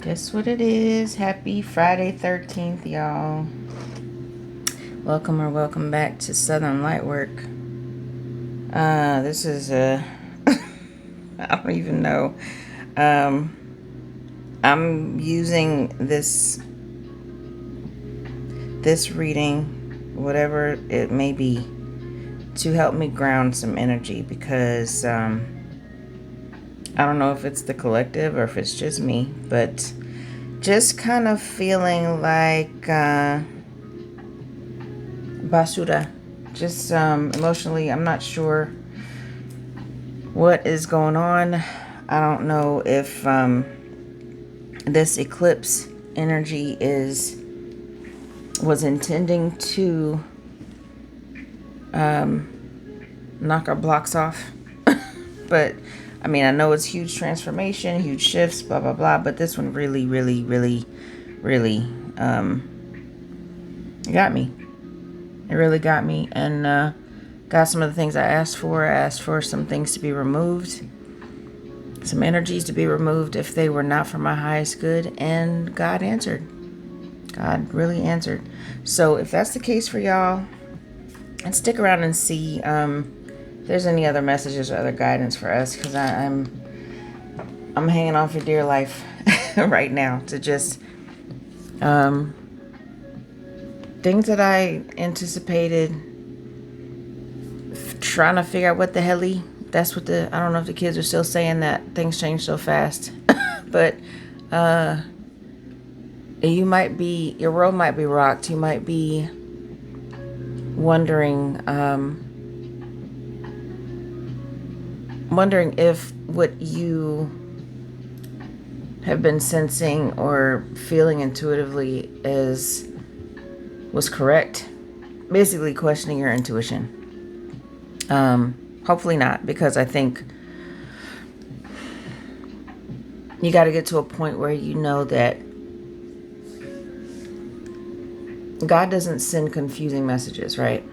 Guess what it is? Happy Friday 13th, y'all. Welcome or welcome back to Southern Lightwork. This is I don't even know. I'm using this reading, whatever it may be, to help me ground some energy because I don't know if it's the collective or if it's just me, but just kind of feeling like basura. Just emotionally, I'm not sure what is going on. I don't know if this eclipse energy was intending to knock our blocks off. But I mean, I know it's huge transformation, huge shifts, blah blah blah, but this one really got me. It really got me, and got some of the things I asked for. I asked for some things to be removed, some energies to be removed if they were not for my highest good, and God answered. God really answered. So if that's the case for y'all, and stick around and see if there's any other messages or other guidance for us, because I'm hanging on for dear life right now to just things that I anticipated, trying to figure out what the helly. That's what I don't know if the kids are still saying that things change so fast. But your world might be rocked. You might be wondering if what you have been sensing or feeling intuitively was correct. Basically questioning your intuition. Hopefully not, because I think you got to get to a point where you know that God doesn't send confusing messages, right?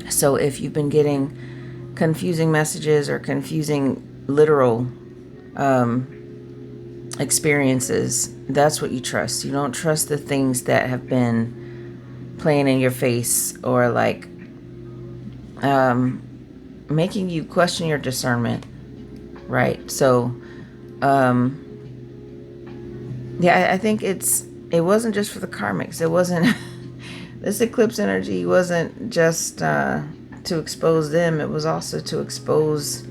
So if you've been getting confusing messages or confusing literal experiences, that's what you trust. You don't trust the things that have been playing in your face or like making you question your discernment, right? So I think it wasn't just for the karmics. It wasn't this eclipse energy wasn't just to expose them. It was also to expose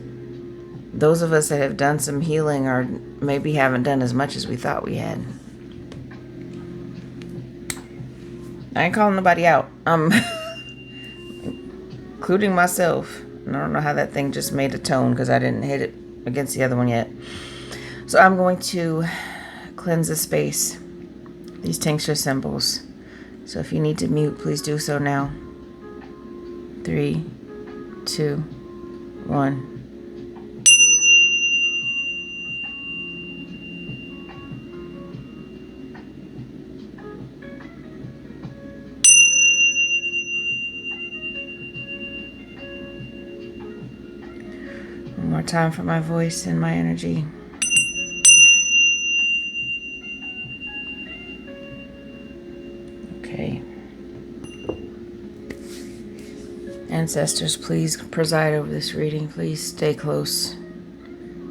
those of us that have done some healing or maybe haven't done as much as we thought we had. I ain't calling nobody out. Including myself. I don't know how that thing just made a tone because I didn't hit it against the other one yet. So I'm going to cleanse the space, these tincture symbols. So if you need to mute, please do so now. 3, 2, 1. One more time for my voice and my energy. Okay. Ancestors, please preside over this reading. Please stay close.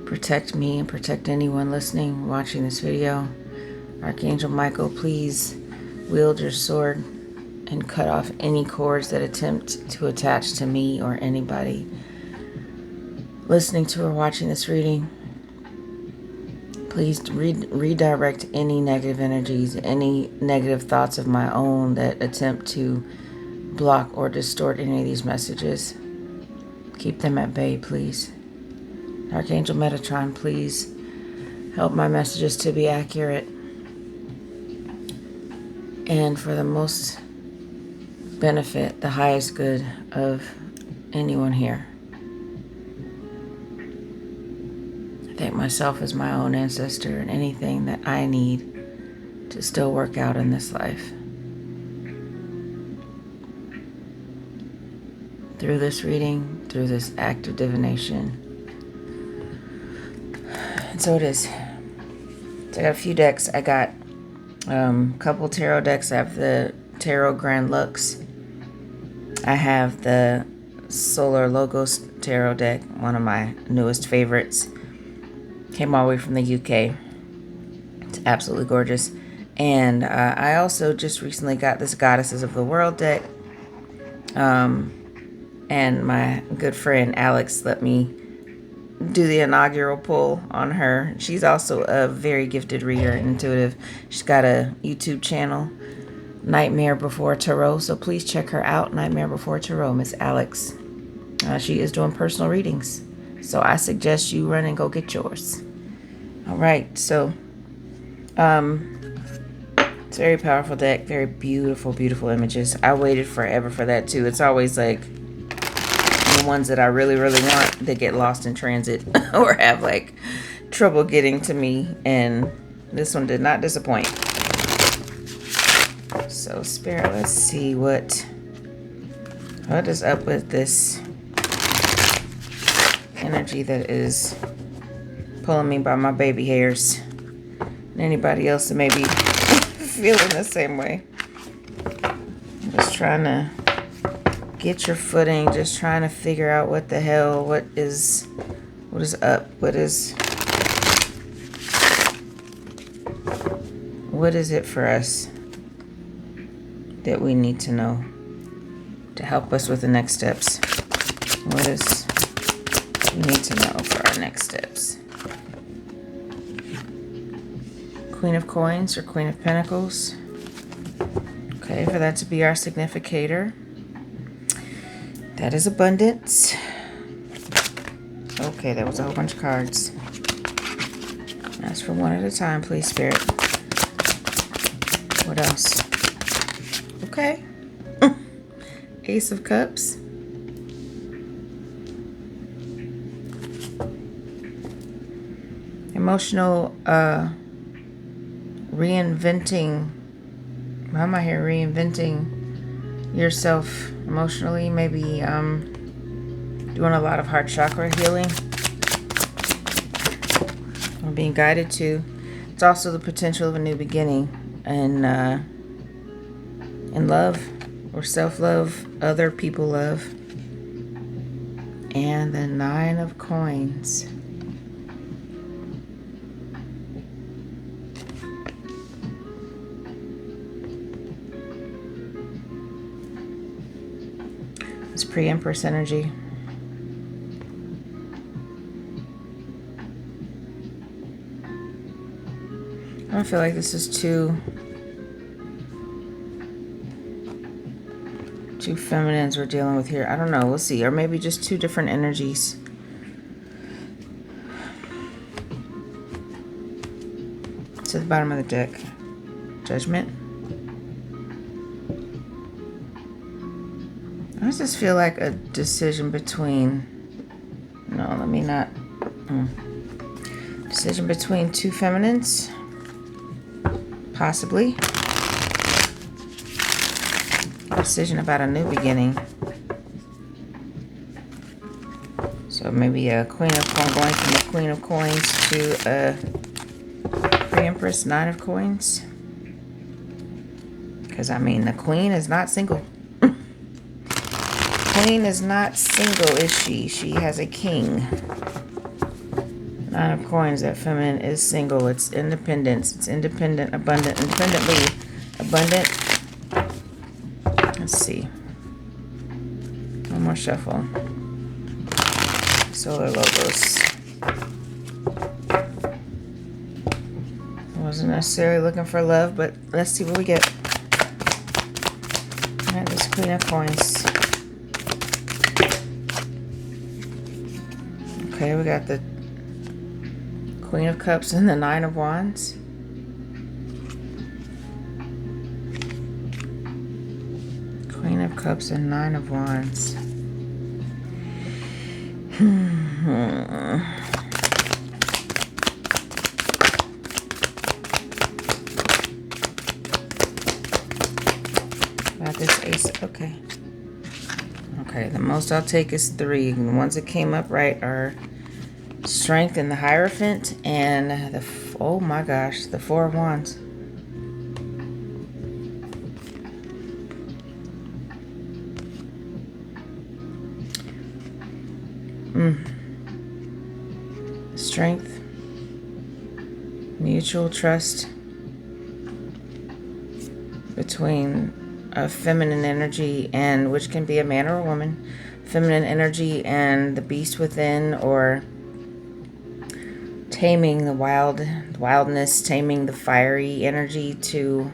Protect me and protect anyone listening, watching this video. Archangel Michael, please wield your sword and cut off any cords that attempt to attach to me or anybody listening to or watching this reading. Please redirect any negative energies, any negative thoughts of my own that attempt to block or distort any of these messages. Keep them at bay, please. Archangel Metatron, please help my messages to be accurate and for the most benefit, the highest good of anyone here. I thank myself as my own ancestor and anything that I need to still work out in this life. Through this reading, through this act of divination. And so it is. So I got a few decks. I got a couple tarot decks. I have the Tarot Grand Lux. I have the Solar Logos Tarot deck, one of my newest favorites. Came all the way from the UK. It's absolutely gorgeous. And I also just recently got this Goddesses of the World deck. And my good friend Alex let me do the inaugural pull on her. She's also a very gifted reader, intuitive. She's got a YouTube channel, Nightmare Before Tarot. So please check her out, Nightmare Before Tarot, Miss Alex. She is doing personal readings. So I suggest you run and go get yours. All right, so it's a very powerful deck, very beautiful, beautiful images. I waited forever for that too. It's always like the ones that I really, really want that get lost in transit or have like trouble getting to me, and this one did not disappoint. So Spirit, let's see what is up with this energy that is pulling me by my baby hairs. And anybody else that may be feeling the same way. I'm just trying to get your footing, just trying to figure out what the hell, what is up, what is it for us that we need to know to help us with the next steps? What is we need to know for our next steps? Queen of Coins or Queen of Pentacles. Okay, for that to be our significator. That is abundance. Okay, that was a whole bunch of cards. Ask for one at a time, please, Spirit. What else? Okay. Ace of Cups. Emotional, reinventing. Why am I here? Reinventing yourself emotionally. Maybe doing a lot of heart chakra healing. Or being guided to. It's also the potential of a new beginning. And in love or self-love, other people love. And the Nine of Coins. It's pre-Empress energy. I don't feel like this is too feminines we're dealing with here. I don't know. We'll see. Or maybe just two different energies. To the bottom of the deck. Judgment. I just feel like a decision between... No, let me not... Decision between two feminines. Possibly. Decision about a new beginning. So maybe a Queen of Coins, going from the Queen of Coins to a pre-Empress Nine of Coins. Because, I mean, the Queen is not single. Queen is not single, is she? She has a king. Nine of Coins, that feminine is single. It's independence. It's independent, abundant, independently abundant. Let's see. One more shuffle. Solar Logos. I wasn't necessarily looking for love, but let's see what we get. Alright, this Queen of Coins. Okay, we got the Queen of Cups and the Nine of Wands. Queen of Cups and Nine of Wands. Got this Ace. Okay. Okay, the most I'll take is 3. And the ones that came up right are Strength in the Hierophant, and the, oh my gosh, the Four of Wands. Strength, mutual trust between a feminine energy, and which can be a man or a woman, feminine energy and the beast within, or taming the wildness, taming the fiery energy to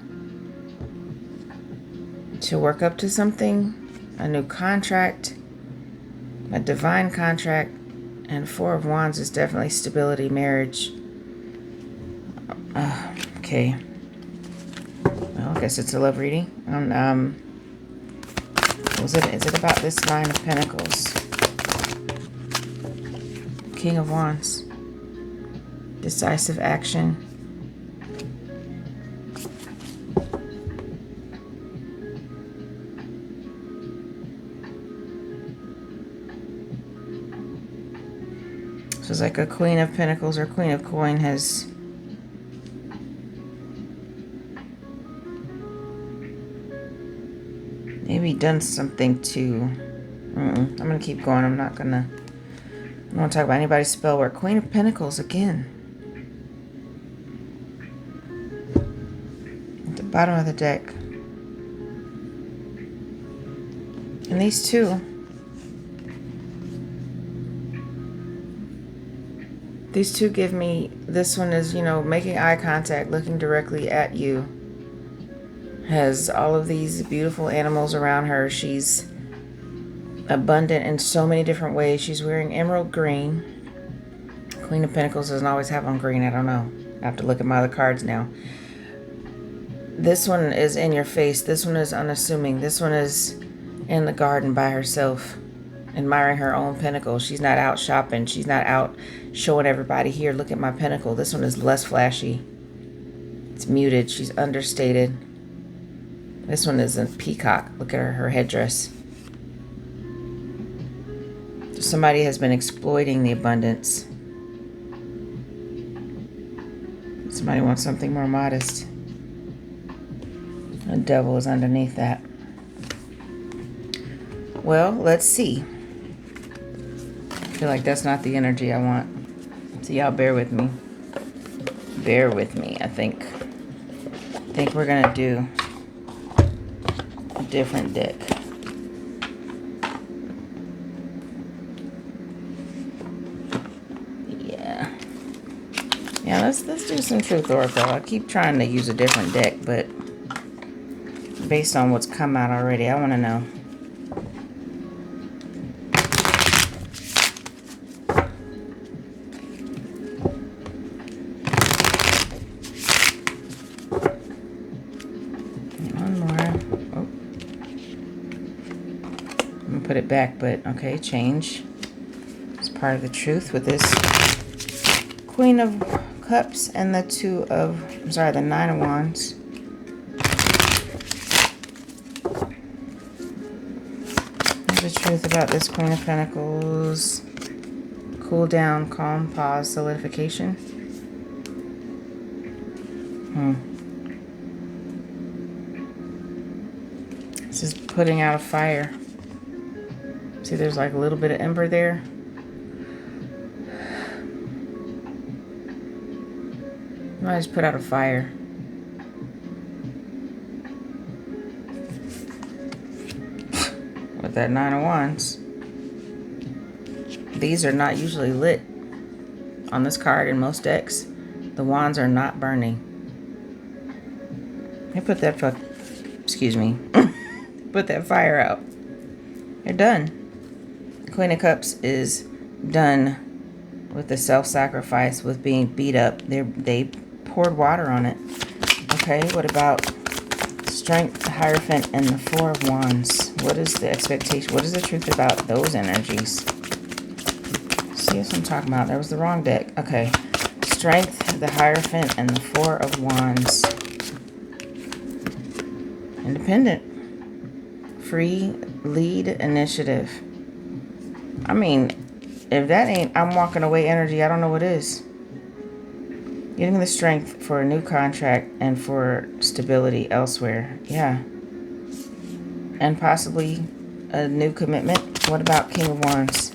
work up to something, a new contract, a divine contract. And Four of Wands is definitely stability, marriage. Okay. Well, I guess it's a love reading. Is it about this Nine of Pentacles? King of Wands. Decisive action. So it's like a Queen of Pentacles or Queen of Coin has maybe done something to... I'm going to keep going. I don't want to talk about anybody's spell work. Queen of Pentacles again. At the bottom of the deck. And these two... These two give me, this one is, making eye contact, looking directly at you. Has all of these beautiful animals around her. She's abundant in so many different ways. She's wearing emerald green. Queen of Pentacles doesn't always have on green. I don't know. I have to look at my other cards now. This one is in your face. This one is unassuming. This one is in the garden by herself, admiring her own pentacle. She's not out shopping. She's not out showing everybody, here, look at my pentacle. This one is less flashy. It's muted. She's understated. This one is a peacock. Look at her headdress. Somebody has been exploiting the abundance. Somebody wants something more modest. The devil is underneath that. Well, let's see. I feel like that's not the energy I want. So y'all bear with me. Bear with me. I think we're gonna do a different deck. Yeah, let's do some Truth Oracle. I keep trying to use a different deck, but based on what's come out already, I want to know. Put it back, but okay, change. It's part of the truth with this Queen of Cups and the the Nine of Wands. There's the truth about this Queen of Pentacles. Cool down, calm, pause, solidification. This is putting out a fire. See, there's like a little bit of ember there. I just put out a fire. With that Nine of Wands. These are not usually lit on this card in most decks. The wands are not burning. I put that excuse me. Put that fire out. They're done. Queen of Cups is done with the self-sacrifice, with being beat up. They poured water on it. Okay, what about Strength, the Hierophant, and the Four of Wands? What is the expectation? What is the truth about those energies? See what I'm talking about. That was the wrong deck. Okay. Strength, the Hierophant, and the Four of Wands. Independent. Free, lead, initiative. I mean, If that ain't I'm walking away energy, I don't know what is. Getting the strength for a new contract and for stability elsewhere. Yeah. And possibly a new commitment. What about King of Wands?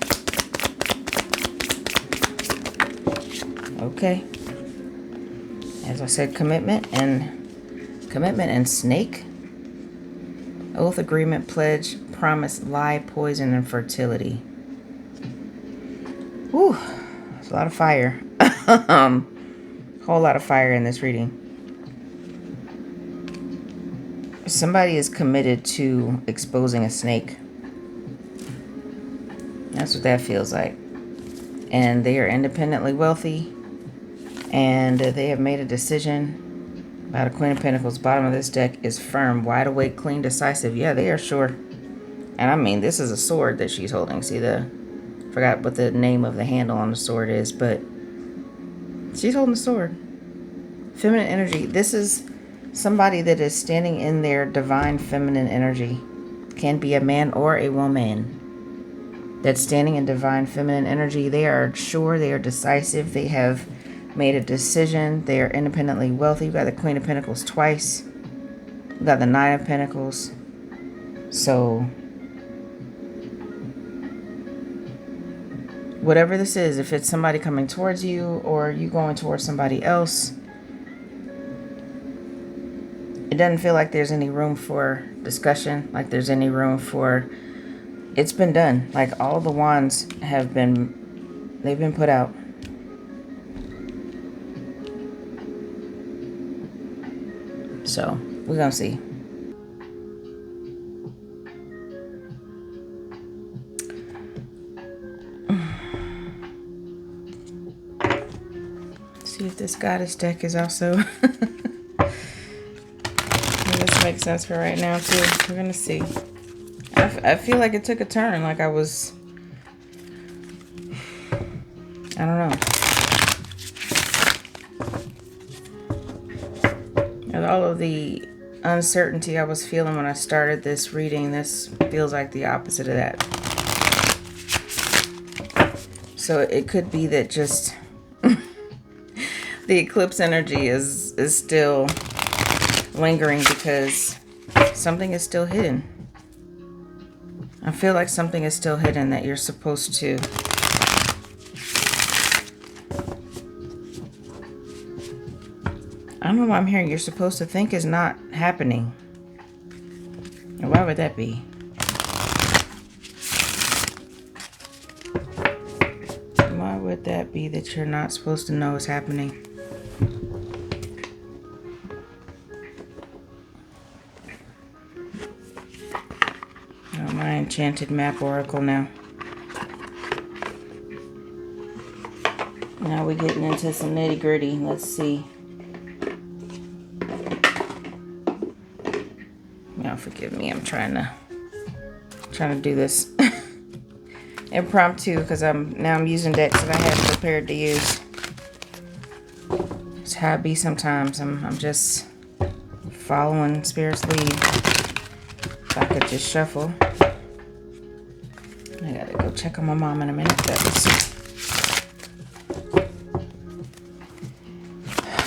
Okay. As I said, commitment and snake. Oath, agreement, pledge, promise, lie, poison, and fertility. Whew. There's a lot of fire. Whole lot of fire in this reading. Somebody is committed to exposing a snake. That's what that feels like. And they are independently wealthy. And they have made a decision about a Queen of Pentacles. Bottom of this deck is firm, wide awake, clean, decisive. Yeah, they are sure. And I mean, this is a sword that she's holding. See forgot what the name of the handle on the sword is, but she's holding the sword. Feminine energy. This is somebody that is standing in their divine feminine energy. Can be a man or a woman that's standing in divine feminine energy. They are sure, they are decisive, they have made a decision, they are independently wealthy. You've got the Queen of Pentacles twice. You've got the Nine of Pentacles. So whatever this is, if it's somebody coming towards you or you going towards somebody else, it doesn't feel like there's any room for discussion, like there's any room for, it's been done. Like all the wands have been, they've been put out. So we're going to see. See if this goddess deck is also... This makes sense for right now too. We're gonna see. I feel like it took a turn. Like I don't know. And all of the uncertainty I was feeling when I started this reading, this feels like the opposite of that. So it could be that just the eclipse energy is still lingering because something is still hidden. I feel like something is still hidden that you're supposed to I don't know why I'm hearing you're supposed to think is not happening. And why would that be? Why would that be that you're not supposed to know is happening? My enchanted map oracle now. Now we're getting into some nitty gritty. Let's see. Y'all forgive me. I'm trying to do this impromptu because I'm using decks that I hadn't prepared to use. It's how it be sometimes. I'm just following Spirit's lead. If I could just shuffle. I gotta go check on my mom in a minute.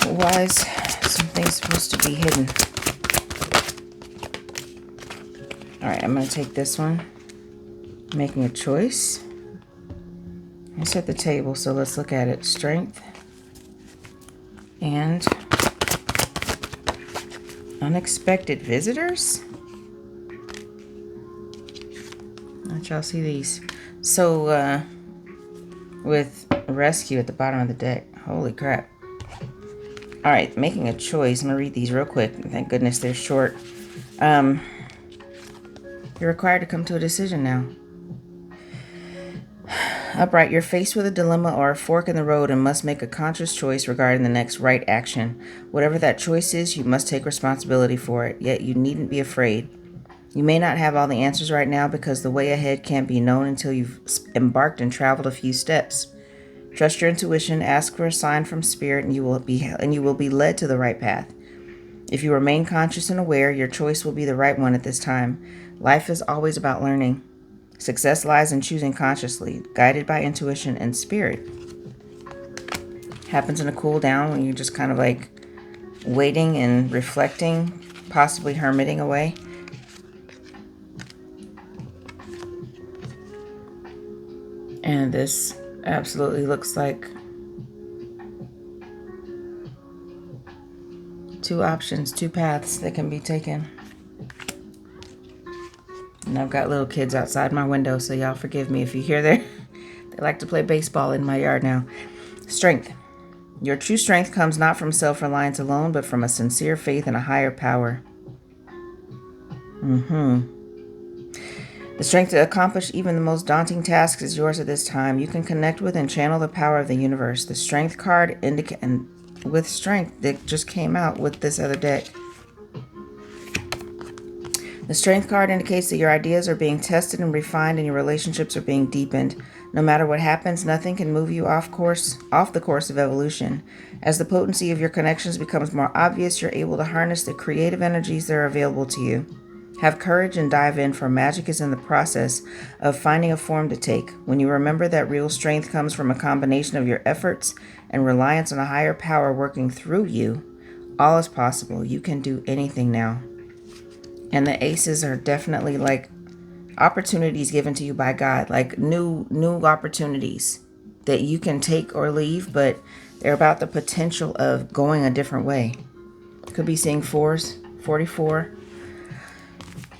Why is something supposed to be hidden? Alright, I'm gonna take this one. Making a choice. I set the table, so let's look at it. Strength and unexpected visitors. Let y'all see these. So with rescue at the bottom of the deck. Holy crap. Alright, making a choice. I'm gonna read these real quick. Thank goodness they're short. You're required to come to a decision now. Upright, you're faced with a dilemma or a fork in the road and must make a conscious choice regarding the next right action. Whatever that choice is, you must take responsibility for it, yet you needn't be afraid. You may not have all the answers right now because the way ahead can't be known until you've embarked and traveled a few steps. Trust your intuition, ask for a sign from Spirit, and you will be led to the right path. If you remain conscious and aware, your choice will be the right one at this time. Life is always about learning. Success lies in choosing consciously, guided by intuition and spirit. Happens in a cool down when you're just kind of like waiting and reflecting, possibly hermiting away. And this absolutely looks like two options, two paths that can be taken. And I've got little kids outside my window, so y'all forgive me if you hear they like to play baseball in my yard now. Strength. Your true strength comes not from self-reliance alone, but from a sincere faith in a higher power. The strength to accomplish even the most daunting tasks is yours at this time. You can connect with and channel the power of the universe. The strength card and with strength that just came out with this other deck. The strength card indicates that your ideas are being tested and refined and your relationships are being deepened. No matter what happens, nothing can move you off the course of evolution. As the potency of your connections becomes more obvious, you're able to harness the creative energies that are available to you. Have courage and dive in, for magic is in the process of finding a form to take. When you remember that real strength comes from a combination of your efforts and reliance on a higher power working through you, all is possible. You can do anything now. And the aces are definitely like opportunities given to you by God, like new opportunities that you can take or leave, but they're about the potential of going a different way. Could be seeing fours, 44.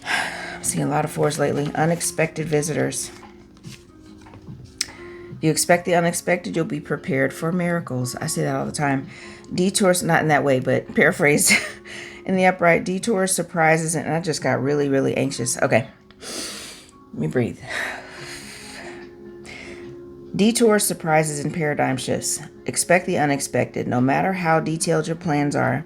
I'm seeing a lot of fours lately. Unexpected visitors. You expect the unexpected, you'll be prepared for miracles. I say that all the time. Detours, not in that way, but paraphrased. In the upright, detours, surprises, and I just got really, really anxious. Okay, let me breathe. Detours, surprises, and paradigm shifts. Expect the unexpected. No matter how detailed your plans are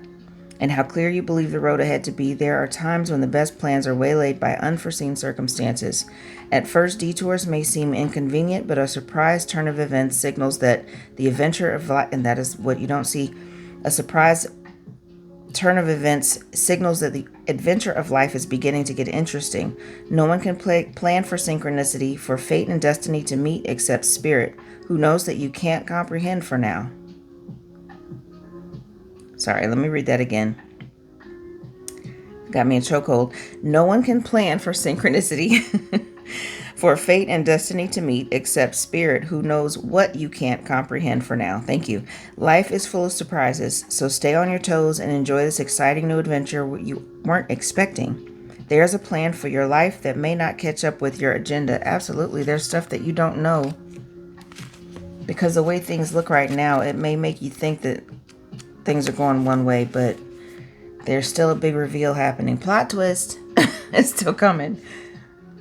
and how clear you believe the road ahead to be, there are times when the best plans are waylaid by unforeseen circumstances. At first, detours may seem inconvenient, but a surprise turn of events signals that the adventure of life, and that is what you don't see, a surprise turn of events signals that the adventure of life is beginning to get interesting. No one can plan for synchronicity, for fate and destiny to meet except spirit, who knows that you can't comprehend for now. Sorry, let me read that again. Got me a chokehold. No one can plan for synchronicity, for fate and destiny to meet except spirit, who knows what you can't comprehend for now. Thank you. Life is full of surprises, so stay on your toes and enjoy this exciting new adventure you weren't expecting. There's a plan for your life that may not catch up with your agenda. Absolutely. There's stuff that you don't know, because the way things look right now, it may make you think that things are going one way, but there's still a big reveal happening. Plot twist. It's still coming.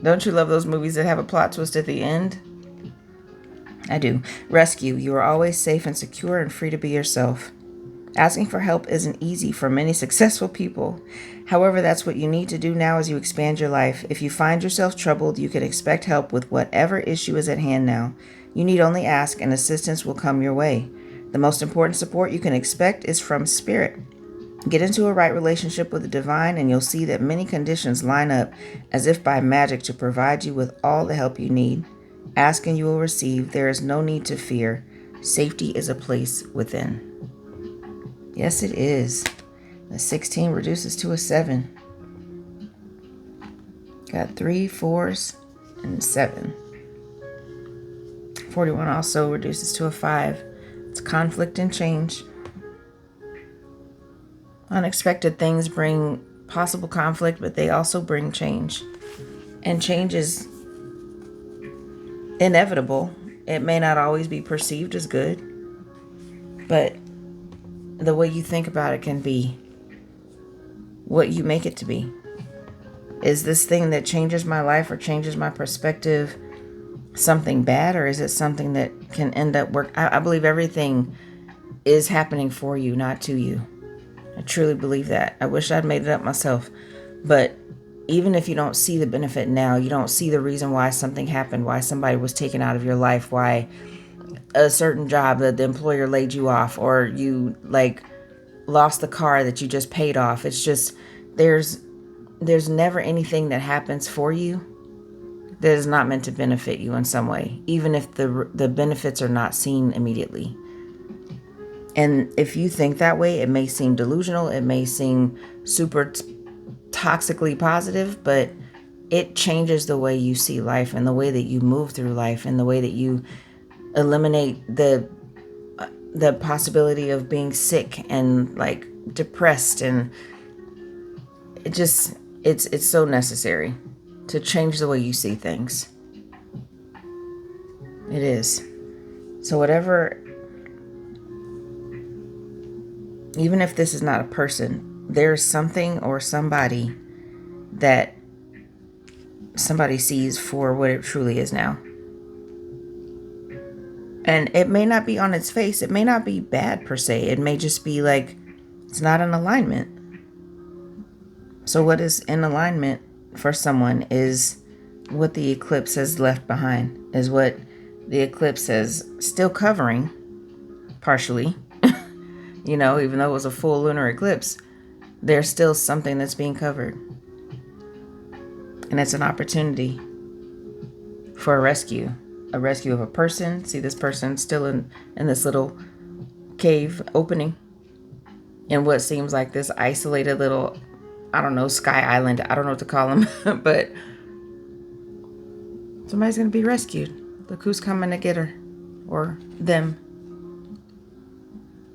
Don't you love those movies that have a plot twist at the end? I do. Rescue. You are always safe and secure and free to be yourself. Asking for help isn't easy for many successful people. However, that's what you need to do now as you expand your life. If you find yourself troubled, you can expect help with whatever issue is at hand now. You need only ask and assistance will come your way. The most important support you can expect is from spirit. Get into a right relationship with the divine and you'll see that many conditions line up as if by magic to provide you with all the help you need. Ask and you will receive. There is no need to fear. Safety is a place within. Yes, it is. The 16 reduces to a 7. Got 3 4s and 7. 41 also reduces to a 5. It's conflict and change. Unexpected things bring possible conflict, but they also bring change. And change is inevitable. It may not always be perceived as good, but the way you think about it can be what you make it to be. Is this thing that changes my life or changes my perspective something bad, or is it something that can end up I believe everything is happening for you, not to you. I truly believe that. I wish I'd made it up myself. But even if you don't see the benefit now, you don't see the reason why something happened, why somebody was taken out of your life, why a certain job that the employer laid you off, or you lost the car that you just paid off. It's just there's never anything that happens for you that is not meant to benefit you in some way, even if the benefits are not seen immediately. And if you think that way, it may seem delusional, it may seem super toxically positive, but it changes the way you see life and the way that you move through life and the way that you eliminate the possibility of being sick and like depressed. And it's so necessary to change the way you see things. It is. So whatever, even if this is not a person, there's something or somebody that somebody sees for what it truly is now. And it may not be on its face. It may not be bad per se. It may just be like, it's not in alignment. So what is in alignment for someone is what the eclipse has left behind, is what the eclipse is still covering, partially. You know, even though it was a full lunar eclipse, there's still something that's being covered. And it's an opportunity for a rescue of a person. See this person still in this little cave opening in what seems like this isolated little, I don't know, sky island. I don't know what to call them, but somebody's going to be rescued. Look who's coming to get her, or them.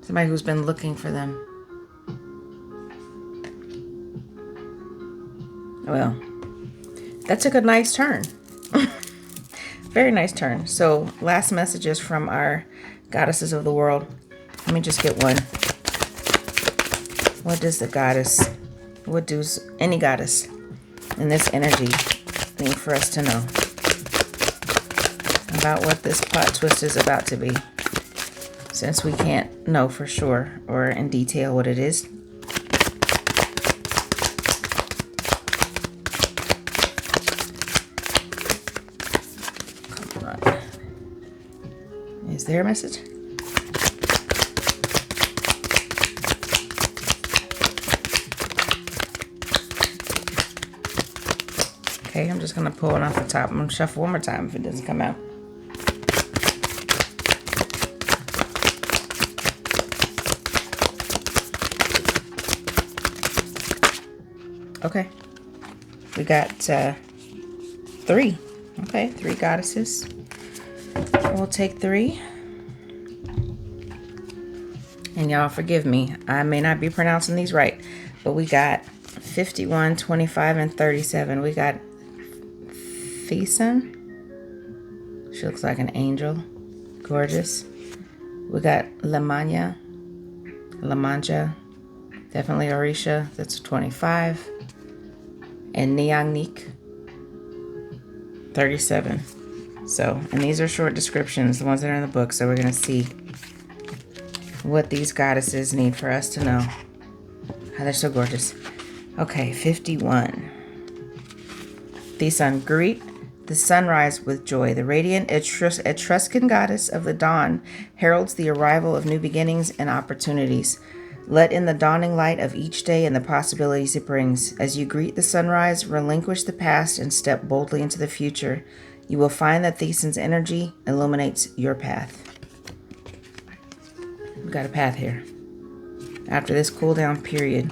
Somebody who's been looking for them. Well, that took a nice turn. Very nice turn. So last messages from our goddesses of the world. Let me just get one. What does the goddess, what does any goddess in this energy need for us to know about what this plot twist is about to be? Since we can't know for sure or in detail what it is. Come on. Is there a message? Okay, I'm just going to pull it off the top. I'm going to shuffle one more time if it doesn't come out. Okay, we got 3. Okay, 3 goddesses. We'll take 3. And y'all forgive me, I may not be pronouncing these right, but we got 51, 25, and 37. We got Thesan. She looks like an angel. Gorgeous. We got La Mancha. Definitely Orisha. That's 25. And Nyangnik, 37. So, and these are short descriptions, the ones that are in the book. So we're going to see what these goddesses need for us to know. Oh, they're so gorgeous. Okay, 51. Thesan, greet the sunrise with joy. The radiant Etruscan goddess of the dawn heralds the arrival of new beginnings and opportunities. Let in the dawning light of each day and the possibilities it brings. As you greet the sunrise, relinquish the past and step boldly into the future. You will find that Thesan's energy illuminates your path. We've got a path here. After this cool down period,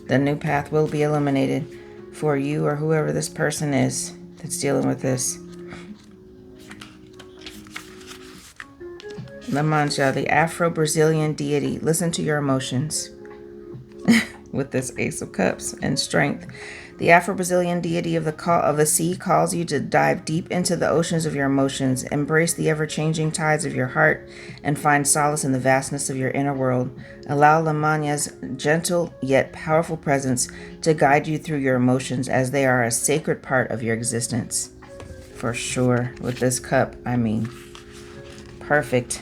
the new path will be illuminated for you or whoever this person is that's dealing with this. La Mancha, the Afro-Brazilian deity. Listen to your emotions. With this Ace of Cups and strength. The Afro-Brazilian deity of the sea calls you to dive deep into the oceans of your emotions. Embrace the ever-changing tides of your heart and find solace in the vastness of your inner world. Allow La Mancha's gentle yet powerful presence to guide you through your emotions as they are a sacred part of your existence. For sure. With this cup, I mean, perfect.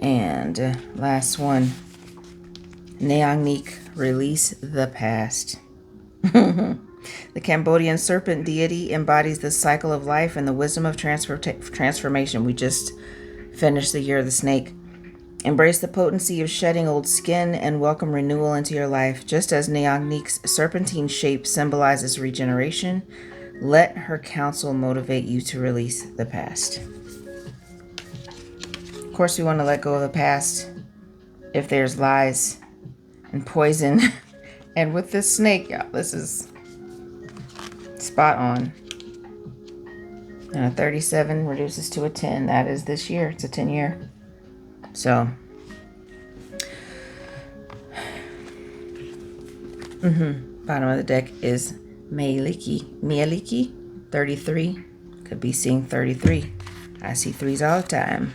And last one. Nyangnik, release the past. The Cambodian serpent deity embodies the cycle of life and the wisdom of transformation. We just finished the year of the snake. Embrace the potency of shedding old skin and welcome renewal into your life. Just as Nyangnik's serpentine shape symbolizes regeneration, Let her counsel motivate you to release the past. Of course, we want to let go of the past if there's lies and poison. And with this snake, y'all, this is spot on. And a 37 reduces to a 10. That is this year. It's a 10-year. So, bottom of the deck is Mieliki, 33. Could be seeing 33. I see 3s all the time.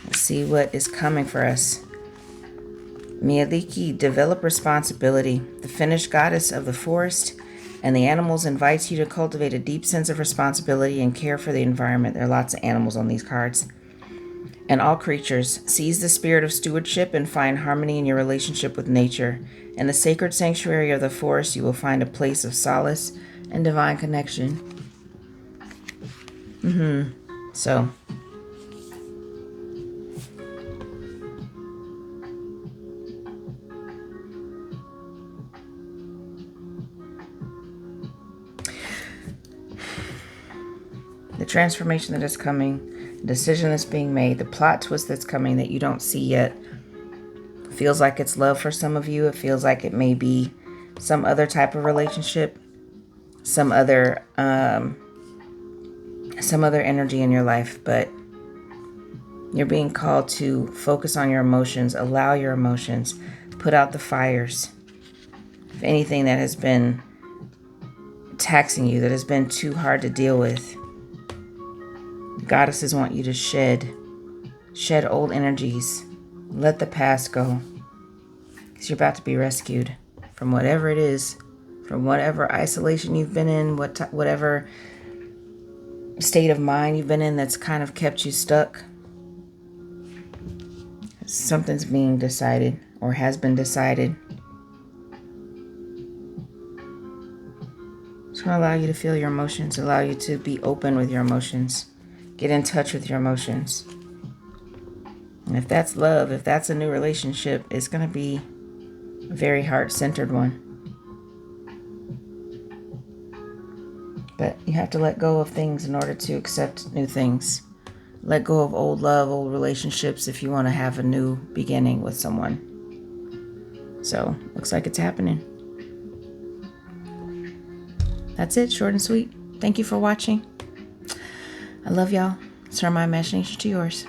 Let's see what is coming for us. Mieliki, develop responsibility. The Finnish goddess of the forest and the animals invites you to cultivate a deep sense of responsibility and care for the environment. There are lots of animals on these cards. And all creatures, seize the spirit of stewardship and find harmony in your relationship with nature. In the sacred sanctuary of the forest, you will find a place of solace and divine connection. So, the transformation that is coming, the decision that's being made, the plot twist that's coming that you don't see yet. Feels like it's love for some of you. It feels like it may be some other type of relationship, some other energy in your life, but you're being called to focus on your emotions, allow your emotions, put out the fires. If anything that has been taxing you, that has been too hard to deal with, goddesses want you to shed old energies. Let the past go. Because you're about to be rescued from whatever it is, from whatever isolation you've been in, whatever state of mind you've been in that's kind of kept you stuck. Something's being decided or has been decided. It's going to allow you to feel your emotions, allow you to be open with your emotions. Get in touch with your emotions. And if that's love, if that's a new relationship, it's going to be a very heart-centered one. But you have to let go of things in order to accept new things. Let go of old love, old relationships if you want to have a new beginning with someone. So, looks like it's happening. That's it, short and sweet. Thank you for watching. I love y'all. Turn my imagination to yours.